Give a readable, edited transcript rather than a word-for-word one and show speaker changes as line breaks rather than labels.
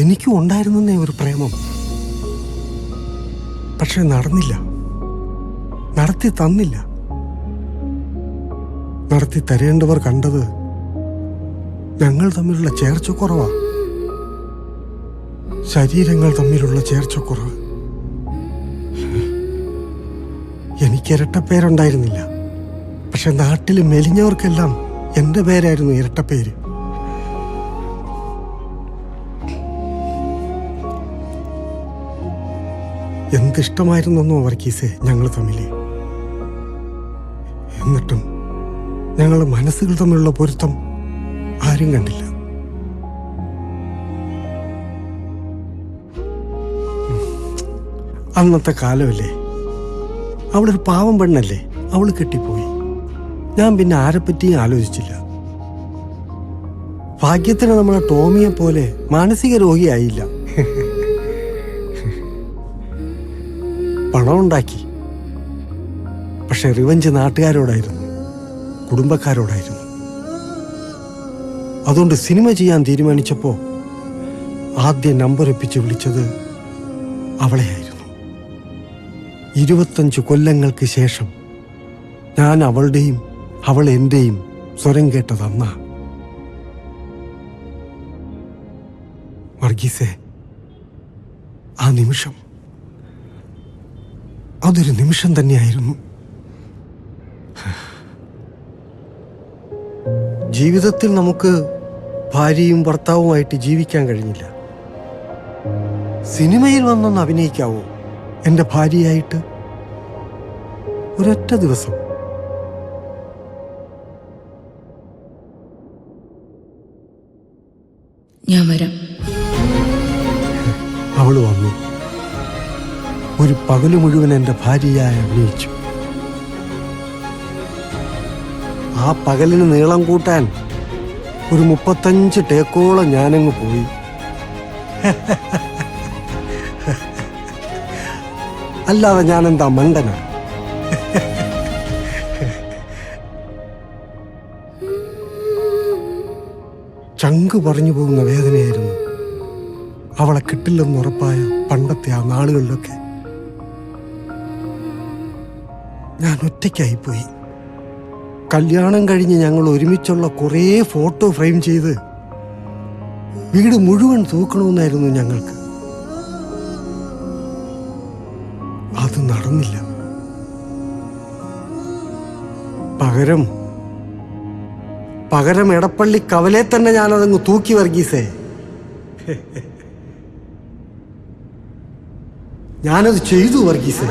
എനിക്കും ഉണ്ടായിരുന്നേ ഒരു പ്രേമം. പക്ഷെ നടന്നില്ല, നടത്തി തന്നില്ല. നടത്തി തരേണ്ടവർ കണ്ടത് ഞങ്ങൾ തമ്മിലുള്ള ചേർച്ചക്കുറവാ, ശരീരങ്ങൾ തമ്മിലുള്ള ചേർച്ചക്കുറവ്. എനിക്ക് ഇരട്ടപ്പേരുണ്ടായിരുന്നില്ല, പക്ഷെ നാട്ടിൽ മെലിഞ്ഞവർക്കെല്ലാം എൻ്റെ പേരായിരുന്നു ഇരട്ടപ്പേര്. എന്തിഷ്ടമായിരുന്നോ വർഗീസേ ഞങ്ങൾ തമ്മിൽ. എന്നിട്ടും ഞങ്ങളുടെ മനസ്സുകൾ തമ്മിലുള്ള പൊരുത്തം ആരും കണ്ടില്ല. അന്നത്തെ കാലമല്ലേ, അവളൊരു പാവം പെണ്ണല്ലേ, അവള് കെട്ടിപ്പോയി. ഞാൻ പിന്നെ ആരെപ്പറ്റിയും ആലോചിച്ചില്ല. ഭാഗ്യത്തിന് നമ്മളെ ടോമിയെ പോലെ മാനസിക രോഗിയായില്ല. പണം ഉണ്ടാക്കി, പക്ഷെ റിവഞ്ച് നാട്ടുകാരോടായിരുന്നു, കുടുംബക്കാരോടായിരുന്നു. അതുകൊണ്ട് സിനിമ ചെയ്യാൻ തീരുമാനിച്ചപ്പോൾ ആദ്യം നമ്പർ ഒപ്പിച്ച് വിളിച്ചത് അവളെയായിരുന്നു. 25 കൊല്ലങ്ങൾക്ക് ശേഷം ഞാൻ അവളുടെയും അവൾ എൻ്റെയും സ്വരം കേട്ടത് അന്നാ. വർഗീസേ, ആ നിമിഷം അതൊരു നിമിഷം തന്നെയായിരുന്നു. ജീവിതത്തിൽ നമുക്ക് ഭാര്യയും ഭർത്താവുമായിട്ട് ജീവിക്കാൻ കഴിഞ്ഞില്ല. സിനിമയിൽ വന്നൊന്ന് അഭിനയിക്കാവോ എൻ്റെ ഭാര്യയായിട്ട്? ഒരൊറ്റ ദിവസം.
ഞാൻ വരാം.
അവള് വന്നു. ഒരു പകല് മുഴുവൻ എൻ്റെ ഭാര്യയായി അഭിനയിച്ചു. ആ പകലിന് നീളം കൂട്ടാൻ ഒരു 35 ടേക്കോളം ഞാനങ്ങ് പോയി. അല്ലാതെ ഞാനെന്താ മണ്ടനാ? ചങ്ക് പറഞ്ഞു പോകുന്ന വേദനയായിരുന്നു. അവളെ കിട്ടില്ലെന്ന് ഉറപ്പായ പണ്ടത്തെ ആ നാളുകളിലൊക്കെ ഞാൻ ഒറ്റയ്ക്കായിപ്പോയി. കല്യാണം കഴിഞ്ഞ് ഞങ്ങൾ ഒരുമിച്ചുള്ള കുറേ ഫോട്ടോ ഫ്രെയിം ചെയ്ത് വീട് മുഴുവൻ തൂക്കണമെന്നായിരുന്നു ഞങ്ങൾക്ക്. അത് നടന്നില്ല. പകരം എടപ്പള്ളി കവലെ തന്നെ ഞാനതങ്ങ് തൂക്കി വർഗീസേ. ഞാനത് ചെയ്തു വർഗീസേ.